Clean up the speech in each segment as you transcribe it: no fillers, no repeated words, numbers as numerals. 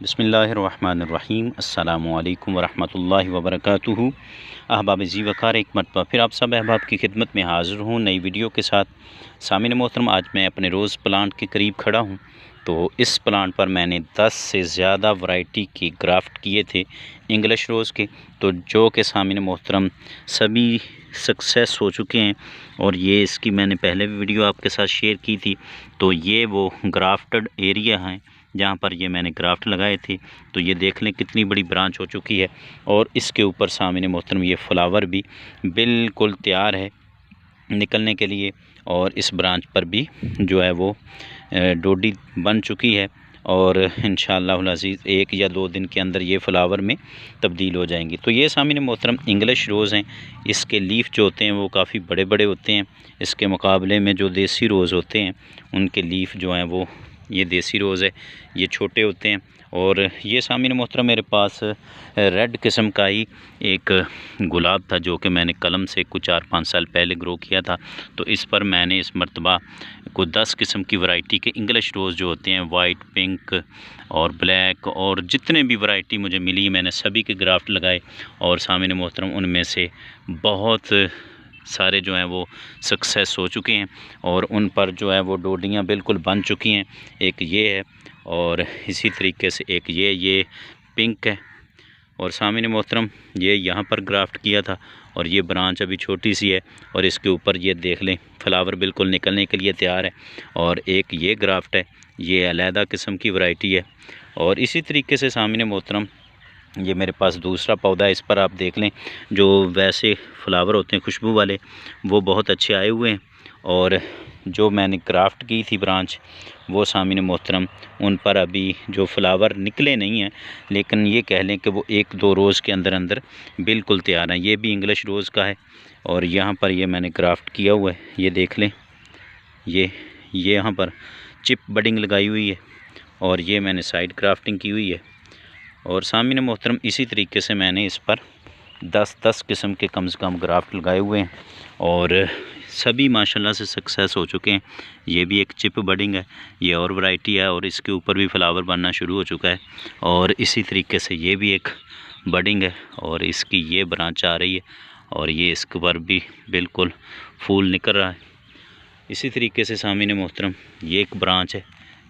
बिस्मिल्लाहिर्रहमानिर्रहीम अस्सलामुअलैकुम वरहमतुल्लाहि वबरकातुहू। अहबाब जी वकार एक मरतबा फिर आप सब अहबाब की खिदमत में हाज़िर हूँ नई वीडियो के साथ। सामिन मोहतरम, आज मैं अपने रोज़ प्लांट के करीब खड़ा हूँ। तो इस प्लांट पर मैंने 10 से ज़्यादा वैरायटी की ग्राफ्ट किए थे इंग्लिश रोज़ के, तो जो कि सामिन मोहतरम सभी सक्सेस हो चुके हैं। और ये इसकी मैंने पहले भी वीडियो आपके साथ शेयर की थी। तो ये वो ग्राफ्टेड एरिया हैं जहाँ पर ये मैंने ग्राफ्ट लगाए थे। तो ये देख लें कितनी बड़ी ब्रांच हो चुकी है और इसके ऊपर सामने मोहतरम ये फ्लावर भी बिल्कुल तैयार है निकलने के लिए। और इस ब्रांच पर भी जो है वो डोडी बन चुकी है और इंशाअल्लाह अज़ीज़ 1 या 2 दिन के अंदर ये फ्लावर में तब्दील हो जाएंगी। तो ये सामने मोहतरम इंग्लिश रोज़ हैं। इसके लीफ जो होते हैं वो काफ़ी बड़े बड़े होते हैं इसके मुकाबले में जो देसी रोज़ होते हैं उनके लीफ जो हैं वो, ये देसी रोज़ है, ये छोटे होते हैं। और ये सामने मोहतरम मेरे पास रेड किस्म का ही एक गुलाब था जो कि मैंने कलम से कुछ 4-5 साल पहले ग्रो किया था। तो इस पर मैंने इस मरतबा को 10 किस्म की वैरायटी के इंग्लिश रोज़ जो होते हैं वाइट, पिंक और ब्लैक और जितने भी वैरायटी मुझे मिली मैंने सभी के ग्राफ्ट लगाए। और सामने मोहतरम उनमें से बहुत सारे जो हैं वो सक्सेस हो चुके हैं और उन पर जो है वो डोडियाँ बिल्कुल बन चुकी हैं। एक ये है और इसी तरीके से एक ये पिंक है। और सामने मोहतरम ये यहाँ पर ग्राफ्ट किया था और ये ब्रांच अभी छोटी सी है और इसके ऊपर ये देख लें फ्लावर बिल्कुल निकलने के लिए तैयार है। और एक ये ग्राफ्ट है, ये अलहदा किस्म की वैरायटी है। और इसी तरीके से सामने मोहतरम ये मेरे पास दूसरा पौधा है, इस पर आप देख लें जो वैसे फ्लावर होते हैं खुशबू वाले वो बहुत अच्छे आए हुए हैं। और जो मैंने ग्राफ्ट की थी ब्रांच वो सामने मोहतरम उन पर अभी जो फ्लावर निकले नहीं हैं, लेकिन ये कह लें कि वो 1-2 रोज़ के अंदर अंदर बिल्कुल तैयार हैं। ये भी इंग्लिश रोज़ का है और यहाँ पर ये मैंने ग्राफ्ट किया हुआ है, ये देख लें। ये यहाँ पर चिप बडिंग लगाई हुई है और ये मैंने साइड ग्राफ्टिंग की हुई है। और सामने मोहतरम इसी तरीके से मैंने इस पर 10 किस्म के कम से कम ग्राफ्ट लगाए हुए हैं और सभी माशाल्लाह से सक्सेस हो चुके हैं। ये भी एक चिप बडिंग है, ये और वैरायटी है और इसके ऊपर भी फ्लावर बनना शुरू हो चुका है। और इसी तरीके से ये भी एक बडिंग है और इसकी ये ब्रांच आ रही है और ये इसके ऊपर भी बिल्कुल फूल निकल रहा है। इसी तरीके से सामने मोहतरम ये एक ब्रांच है,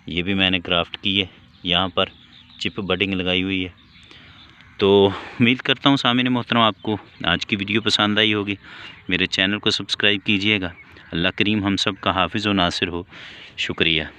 ये भी मैंने ग्राफ्ट की है, यहाँ पर चिप बडिंग लगाई हुई है। तो उम्मीद करता हूँ सामने मोहतरम आपको आज की वीडियो पसंद आई होगी। मेरे चैनल को सब्सक्राइब कीजिएगा। अल्लाह करीम हम सब का हाफिज़ व नासिर हो। शुक्रिया।